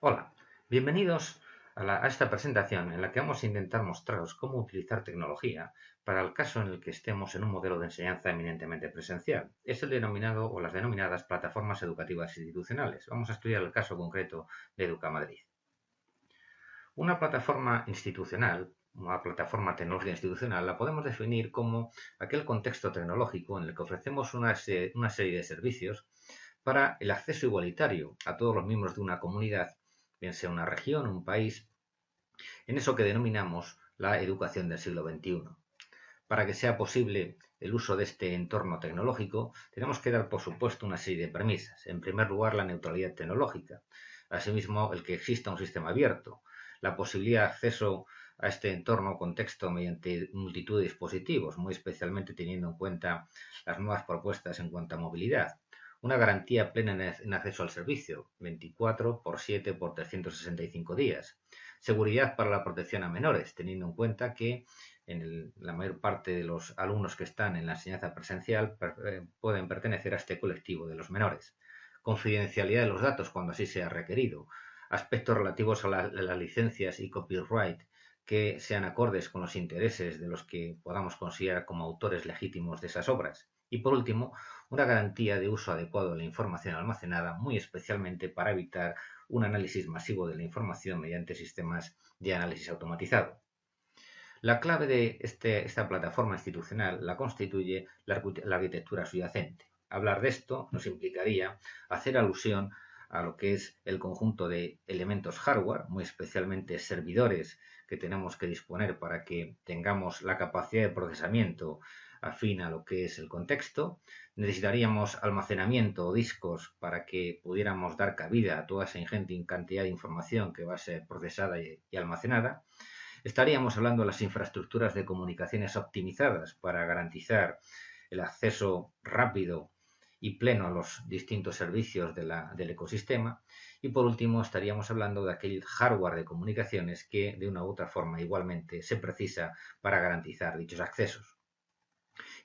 Hola, bienvenidos a esta presentación en la que vamos a intentar mostraros cómo utilizar tecnología para el caso en el que estemos en un modelo de enseñanza eminentemente presencial. Es el denominado o las denominadas plataformas educativas institucionales. Vamos a estudiar el caso concreto de Educamadrid. Una plataforma institucional, una plataforma tecnológica institucional, la podemos definir como aquel contexto tecnológico en el que ofrecemos una serie de servicios para el acceso igualitario a todos los miembros de una comunidad, bien sea una región, un país, en eso que denominamos la educación del siglo XXI. Para que sea posible el uso de este entorno tecnológico, tenemos que dar, por supuesto, una serie de premisas. En primer lugar, la neutralidad tecnológica. Asimismo, el que exista un sistema abierto. La posibilidad de acceso a este entorno o contexto mediante multitud de dispositivos, muy especialmente teniendo en cuenta las nuevas propuestas en cuanto a movilidad. Una garantía plena en acceso al servicio, 24 por 7 por 365 días. Seguridad para la protección a menores, teniendo en cuenta que la mayor parte de los alumnos que están en la enseñanza presencial pueden pertenecer a este colectivo de los menores. Confidencialidad de los datos cuando así sea requerido. Aspectos relativos a las licencias y copyright que sean acordes con los intereses de los que podamos considerar como autores legítimos de esas obras. Y por último, una garantía de uso adecuado de la información almacenada, muy especialmente para evitar un análisis masivo de la información mediante sistemas de análisis automatizado. La clave de esta plataforma institucional la constituye la arquitectura subyacente. Hablar de esto nos implicaría hacer alusión a lo que es el conjunto de elementos hardware, muy especialmente servidores que tenemos que disponer para que tengamos la capacidad de procesamiento afín a lo que es el contexto. Necesitaríamos almacenamiento o discos para que pudiéramos dar cabida a toda esa ingente cantidad de información que va a ser procesada y almacenada. Estaríamos hablando de las infraestructuras de comunicaciones optimizadas para garantizar el acceso rápido y pleno a los distintos servicios del ecosistema. Y por último, estaríamos hablando de aquel hardware de comunicaciones que de una u otra forma igualmente se precisa para garantizar dichos accesos.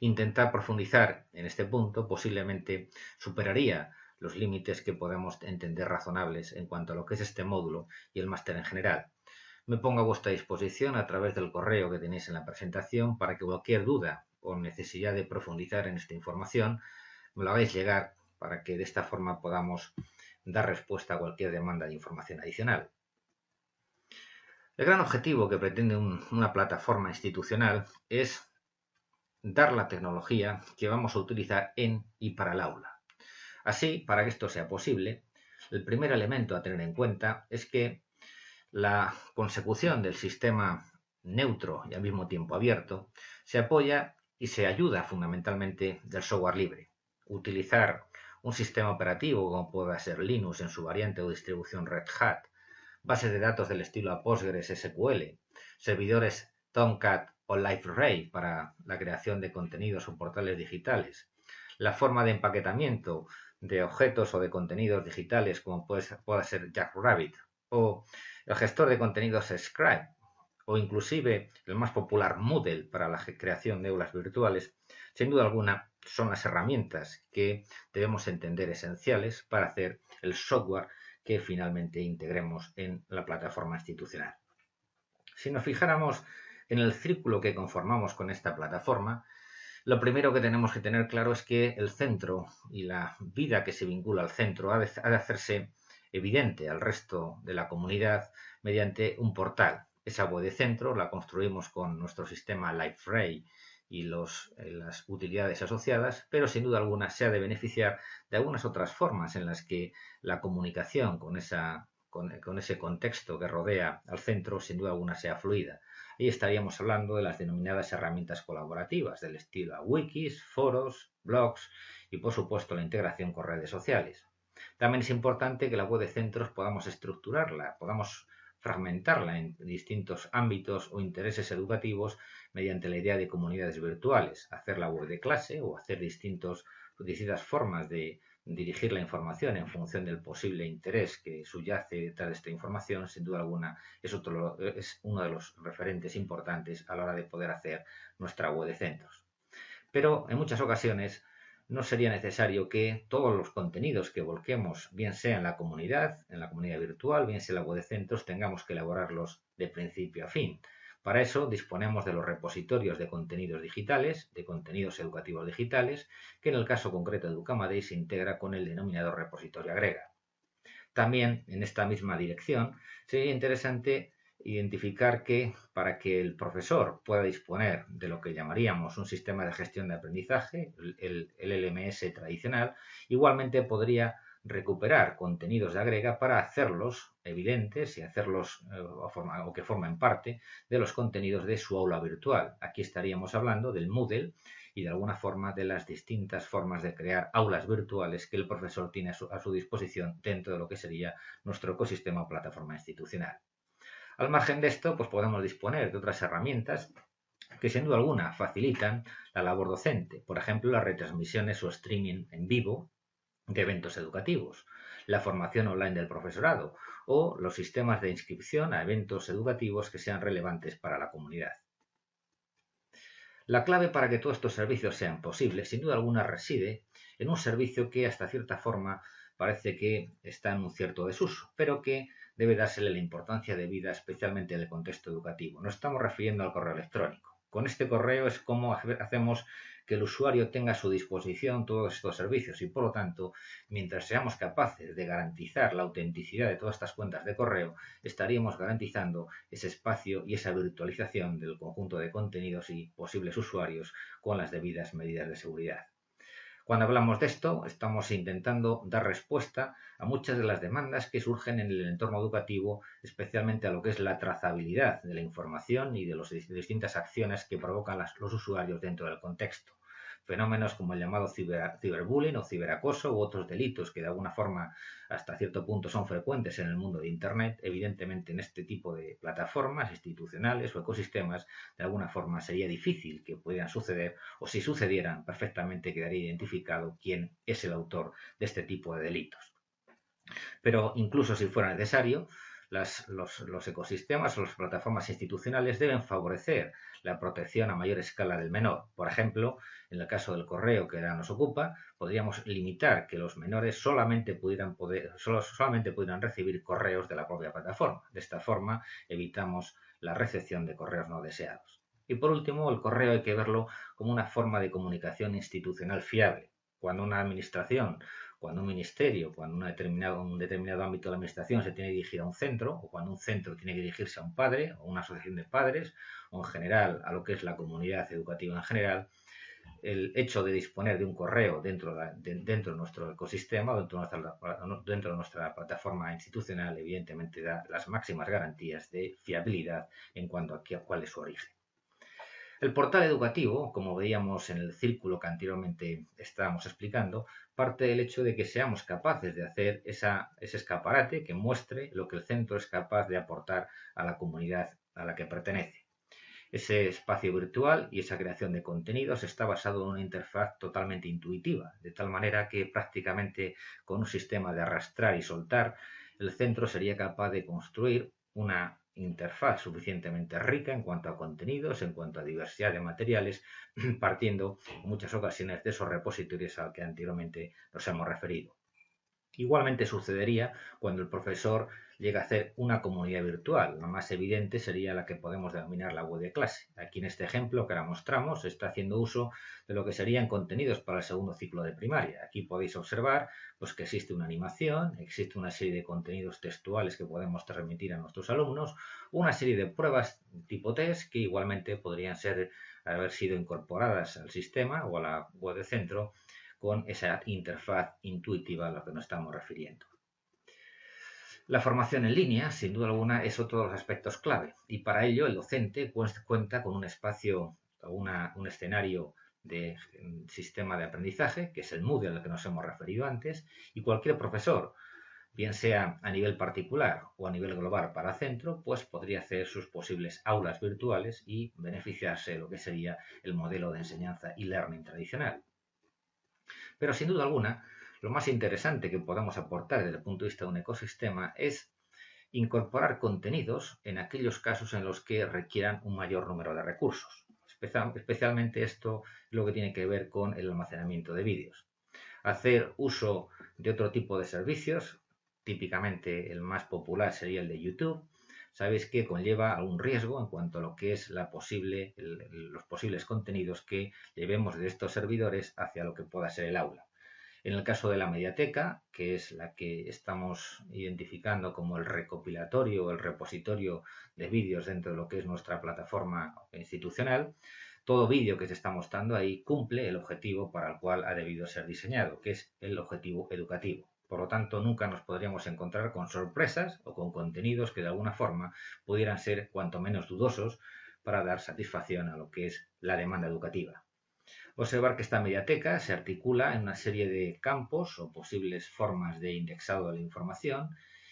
Intentar profundizar en este punto posiblemente superaría los límites que podemos entender razonables en cuanto a lo que es este módulo y el máster en general. Me pongo a vuestra disposición a través del correo que tenéis en la presentación para que cualquier duda o necesidad de profundizar en esta información me lo hagáis llegar para que de esta forma podamos dar respuesta a cualquier demanda de información adicional. El gran objetivo que pretende una plataforma institucional es dar la tecnología que vamos a utilizar en y para el aula. Así, para que esto sea posible, el primer elemento a tener en cuenta es que la consecución del sistema neutro y al mismo tiempo abierto se apoya y se ayuda fundamentalmente del software libre. Utilizar un sistema operativo como pueda ser Linux en su variante o distribución Red Hat, bases de datos del estilo Postgres SQL, servidores Tomcat o LiveRay para la creación de contenidos o portales digitales, la forma de empaquetamiento de objetos o de contenidos digitales como pueda ser Jackrabbit o el gestor de contenidos Scribe o inclusive el más popular Moodle para la creación de aulas virtuales, sin duda alguna son las herramientas que debemos entender esenciales para hacer el software que finalmente integremos en la plataforma institucional. Si nos fijáramos en el círculo que conformamos con esta plataforma, lo primero que tenemos que tener claro es que el centro y la vida que se vincula al centro ha de hacerse evidente al resto de la comunidad mediante un portal. Esa web de centro la construimos con nuestro sistema LiveRay y las utilidades asociadas, pero sin duda alguna se ha de beneficiar de algunas otras formas en las que la comunicación con ese contexto que rodea al centro sin duda alguna sea fluida. Ahí estaríamos hablando de las denominadas herramientas colaborativas del estilo wikis, foros, blogs y por supuesto la integración con redes sociales. También es importante que la web de centros podamos estructurarla, podamos fragmentarla en distintos ámbitos o intereses educativos mediante la idea de comunidades virtuales, hacer la web de clase o hacer distintas formas de dirigir la información en función del posible interés que subyace detrás de esta información, sin duda alguna es uno de los referentes importantes a la hora de poder hacer nuestra web de centros. Pero en muchas ocasiones no sería necesario que todos los contenidos que volquemos, bien sea en la comunidad virtual, bien sea en la web de centros, tengamos que elaborarlos de principio a fin. Para eso disponemos de los repositorios de contenidos digitales, de contenidos educativos digitales, que en el caso concreto de Educamadrid se integra con el denominado repositorio Agrega. También en esta misma dirección sería interesante identificar que para que el profesor pueda disponer de lo que llamaríamos un sistema de gestión de aprendizaje, el LMS tradicional, igualmente podría recuperar contenidos de Agrega para hacerlos evidentes y hacerlos o que formen parte de los contenidos de su aula virtual. Aquí estaríamos hablando del Moodle y de alguna forma de las distintas formas de crear aulas virtuales que el profesor tiene a su disposición dentro de lo que sería nuestro ecosistema o plataforma institucional. Al margen de esto, pues podemos disponer de otras herramientas que sin duda alguna facilitan la labor docente, por ejemplo, las retransmisiones o streaming en vivo de eventos educativos, la formación online del profesorado o los sistemas de inscripción a eventos educativos que sean relevantes para la comunidad. La clave para que todos estos servicios sean posibles, sin duda alguna, reside en un servicio que hasta cierta forma parece que está en un cierto desuso, pero que debe dársele la importancia debida especialmente en el contexto educativo. Nos estamos refiriendo al correo electrónico. Con este correo es como hacemos que el usuario tenga a su disposición todos estos servicios y, por lo tanto, mientras seamos capaces de garantizar la autenticidad de todas estas cuentas de correo, estaríamos garantizando ese espacio y esa virtualización del conjunto de contenidos y posibles usuarios con las debidas medidas de seguridad. Cuando hablamos de esto, estamos intentando dar respuesta a muchas de las demandas que surgen en el entorno educativo, especialmente a lo que es la trazabilidad de la información y de las distintas acciones que provocan los usuarios dentro del contexto. Fenómenos como el llamado ciberbullying o ciberacoso u otros delitos que de alguna forma hasta cierto punto son frecuentes en el mundo de Internet, evidentemente en este tipo de plataformas institucionales o ecosistemas, de alguna forma sería difícil que pudieran suceder o si sucedieran perfectamente quedaría identificado quién es el autor de este tipo de delitos. Pero incluso si fuera necesario, los ecosistemas o las plataformas institucionales deben favorecer la protección a mayor escala del menor. Por ejemplo, en el caso del correo que ahora nos ocupa, podríamos limitar que los menores solamente pudieran recibir correos de la propia plataforma. De esta forma, evitamos la recepción de correos no deseados. Y por último, el correo hay que verlo como una forma de comunicación institucional fiable. Cuando una administración, cuando un ministerio, cuando un determinado ámbito de la administración se tiene que dirigir a un centro, o cuando un centro tiene que dirigirse a un padre, o una asociación de padres, o en general a lo que es la comunidad educativa en general, el hecho de disponer de un correo dentro de nuestro ecosistema, dentro de nuestra plataforma institucional, evidentemente da las máximas garantías de fiabilidad en cuanto a cuál es su origen. El portal educativo, como veíamos en el círculo que anteriormente estábamos explicando, parte del hecho de que seamos capaces de hacer ese escaparate que muestre lo que el centro es capaz de aportar a la comunidad a la que pertenece. Ese espacio virtual y esa creación de contenidos está basado en una interfaz totalmente intuitiva, de tal manera que prácticamente con un sistema de arrastrar y soltar, el centro sería capaz de construir una interfaz suficientemente rica en cuanto a contenidos, en cuanto a diversidad de materiales, partiendo en muchas ocasiones de esos repositorios al que anteriormente nos hemos referido. Igualmente sucedería cuando el profesor llega a hacer una comunidad virtual. La más evidente sería la que podemos denominar la web de clase. Aquí en este ejemplo que ahora mostramos se está haciendo uso de lo que serían contenidos para el segundo ciclo de primaria. Aquí podéis observar pues, que existe una animación, existe una serie de contenidos textuales que podemos transmitir a nuestros alumnos, una serie de pruebas tipo test que igualmente podrían haber sido incorporadas al sistema o a la web de centro con esa interfaz intuitiva a la que nos estamos refiriendo. La formación en línea, sin duda alguna, es otro de los aspectos clave y para ello el docente cuenta con un espacio, un escenario de sistema de aprendizaje, que es el Moodle al que nos hemos referido antes, y cualquier profesor, bien sea a nivel particular o a nivel global para centro, pues podría hacer sus posibles aulas virtuales y beneficiarse de lo que sería el modelo de enseñanza e-learning tradicional. Pero sin duda alguna, lo más interesante que podamos aportar desde el punto de vista de un ecosistema es incorporar contenidos en aquellos casos en los que requieran un mayor número de recursos. Especialmente esto es lo que tiene que ver con el almacenamiento de vídeos. Hacer uso de otro tipo de servicios, típicamente el más popular sería el de YouTube, sabéis que conlleva algún riesgo en cuanto a lo que es los posibles contenidos que llevemos de estos servidores hacia lo que pueda ser el aula. En el caso de la mediateca, que es la que estamos identificando como el recopilatorio o el repositorio de vídeos dentro de lo que es nuestra plataforma institucional, todo vídeo que se está mostrando ahí cumple el objetivo para el cual ha debido ser diseñado, que es el objetivo educativo. Por lo tanto, nunca nos podríamos encontrar con sorpresas o con contenidos que de alguna forma pudieran ser cuanto menos dudosos para dar satisfacción a lo que es la demanda educativa. Observar que esta mediateca se articula en una serie de campos o posibles formas de indexado de la información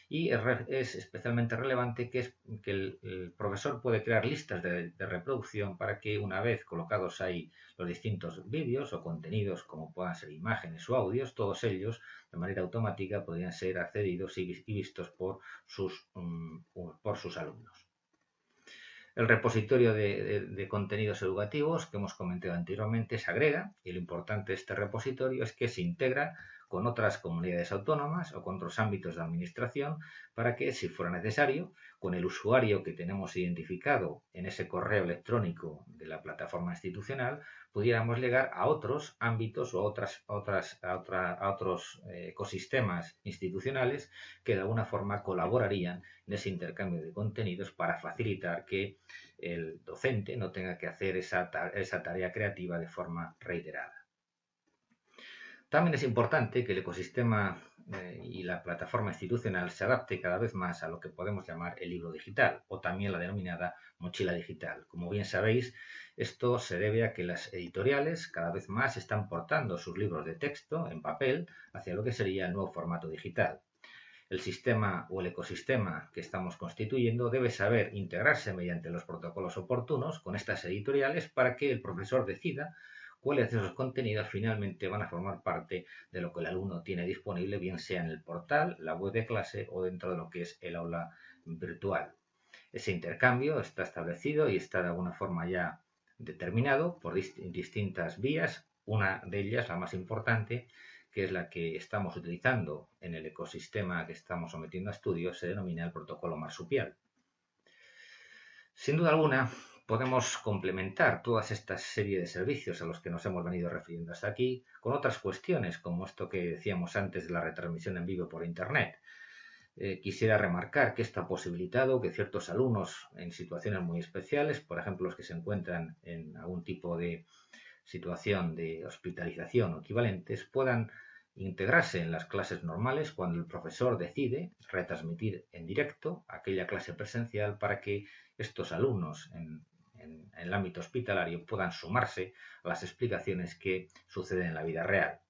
y es especialmente relevante que el profesor puede crear listas de reproducción para que una vez colocados ahí los distintos vídeos o contenidos como puedan ser imágenes o audios, todos ellos de manera automática podrían ser accedidos y vistos por sus alumnos. El repositorio de contenidos educativos que hemos comentado anteriormente se agrega y lo importante de este repositorio es que se integra con otras comunidades autónomas o con otros ámbitos de administración para que, si fuera necesario, con el usuario que tenemos identificado en ese correo electrónico de la plataforma institucional, pudiéramos llegar a otros ámbitos o a otros ecosistemas institucionales que de alguna forma colaborarían en ese intercambio de contenidos para facilitar que el docente no tenga que hacer esa tarea creativa de forma reiterada. También es importante que el ecosistema y la plataforma institucional se adapte cada vez más a lo que podemos llamar el libro digital o también la denominada mochila digital. Como bien sabéis, esto se debe a que las editoriales cada vez más están portando sus libros de texto en papel hacia lo que sería el nuevo formato digital. El sistema o el ecosistema que estamos constituyendo debe saber integrarse mediante los protocolos oportunos con estas editoriales para que el profesor decida cuáles de esos contenidos finalmente van a formar parte de lo que el alumno tiene disponible, bien sea en el portal, la web de clase o dentro de lo que es el aula virtual. Ese intercambio está establecido y está de alguna forma ya determinado por distintas vías. Una de ellas, la más importante, que es la que estamos utilizando en el ecosistema que estamos sometiendo a estudio, se denomina el protocolo marsupial. Sin duda alguna, podemos complementar todas estas series de servicios a los que nos hemos venido refiriendo hasta aquí con otras cuestiones, como esto que decíamos antes de la retransmisión en vivo por Internet. Quisiera remarcar que esto ha posibilitado que ciertos alumnos en situaciones muy especiales, por ejemplo los que se encuentran en algún tipo de situación de hospitalización o equivalentes, puedan integrarse en las clases normales cuando el profesor decide retransmitir en directo aquella clase presencial para que estos alumnos en el ámbito hospitalario puedan sumarse a las explicaciones que suceden en la vida real.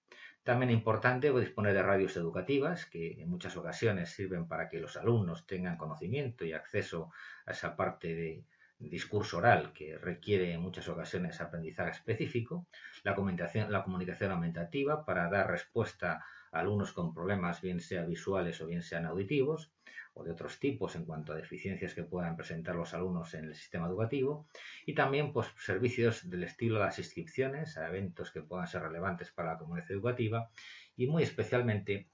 También es importante disponer de radios educativas que en muchas ocasiones sirven para que los alumnos tengan conocimiento y acceso a esa parte de discurso oral que requiere en muchas ocasiones aprendizaje específico, la comunicación aumentativa para dar respuesta a alumnos con problemas bien sean visuales o bien sean auditivos o de otros tipos en cuanto a deficiencias que puedan presentar los alumnos en el sistema educativo y también pues, servicios del estilo de las inscripciones a eventos que puedan ser relevantes para la comunidad educativa y muy especialmente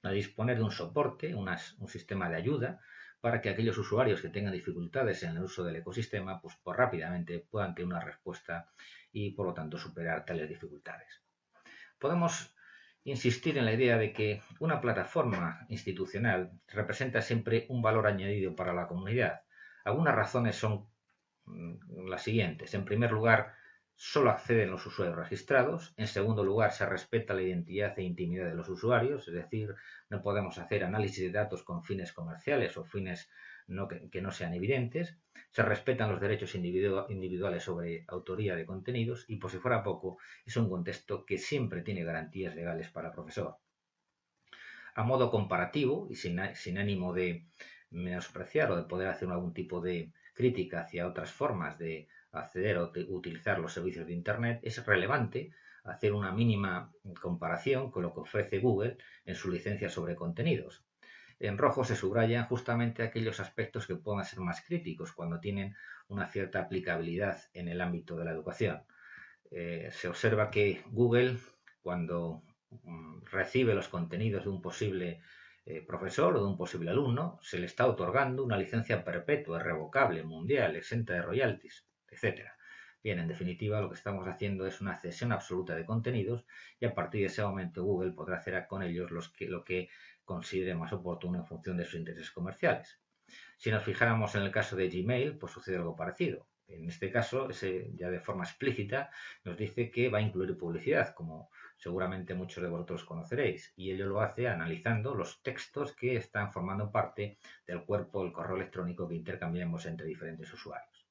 a disponer de un soporte, un sistema de ayuda para que aquellos usuarios que tengan dificultades en el uso del ecosistema pues rápidamente puedan tener una respuesta y por lo tanto superar tales dificultades. Podemos insistir en la idea de que una plataforma institucional representa siempre un valor añadido para la comunidad. Algunas razones son las siguientes. En primer lugar, solo acceden los usuarios registrados. En segundo lugar, se respeta la identidad e intimidad de los usuarios, es decir, no podemos hacer análisis de datos con fines comerciales o fines que no sean evidentes. Se respetan los derechos individuales sobre autoría de contenidos y, por si fuera poco, es un contexto que siempre tiene garantías legales para el profesor. A modo comparativo y sin ánimo de menospreciar o de poder hacer algún tipo de crítica hacia otras formas de acceder o de utilizar los servicios de Internet, es relevante hacer una mínima comparación con lo que ofrece Google en su licencia sobre contenidos. En rojo se subrayan justamente aquellos aspectos que puedan ser más críticos cuando tienen una cierta aplicabilidad en el ámbito de la educación. Se observa que Google, cuando recibe los contenidos de un posible profesor o de un posible alumno, se le está otorgando una licencia perpetua, irrevocable, mundial, exenta de royalties, etcétera. Bien, en definitiva, lo que estamos haciendo es una cesión absoluta de contenidos y a partir de ese momento Google podrá hacer con ellos lo que considere más oportuno en función de sus intereses comerciales. Si nos fijáramos en el caso de Gmail, pues sucede algo parecido. En este caso, ya de forma explícita, nos dice que va a incluir publicidad, como seguramente muchos de vosotros conoceréis, y ello lo hace analizando los textos que están formando parte del cuerpo del correo electrónico que intercambiamos entre diferentes usuarios.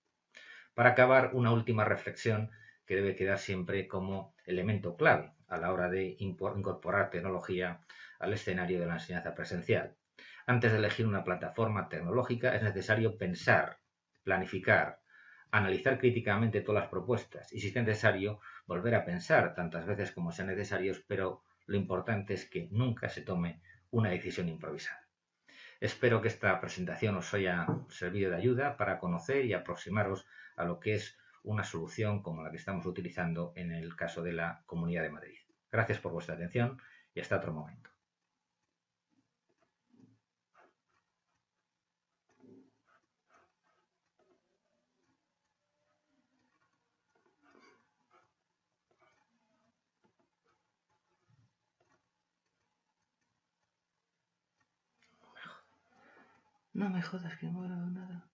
Para acabar, una última reflexión que debe quedar siempre como elemento clave a la hora de incorporar tecnología al escenario de la enseñanza presencial. Antes de elegir una plataforma tecnológica es necesario pensar, planificar, analizar críticamente todas las propuestas y, si es necesario, volver a pensar tantas veces como sean necesarios, pero lo importante es que nunca se tome una decisión improvisada. Espero que esta presentación os haya servido de ayuda para conocer y aproximaros a lo que es una solución como la que estamos utilizando en el caso de la Comunidad de Madrid. Gracias por vuestra atención y hasta otro momento. No me jodas que no he grabado nada.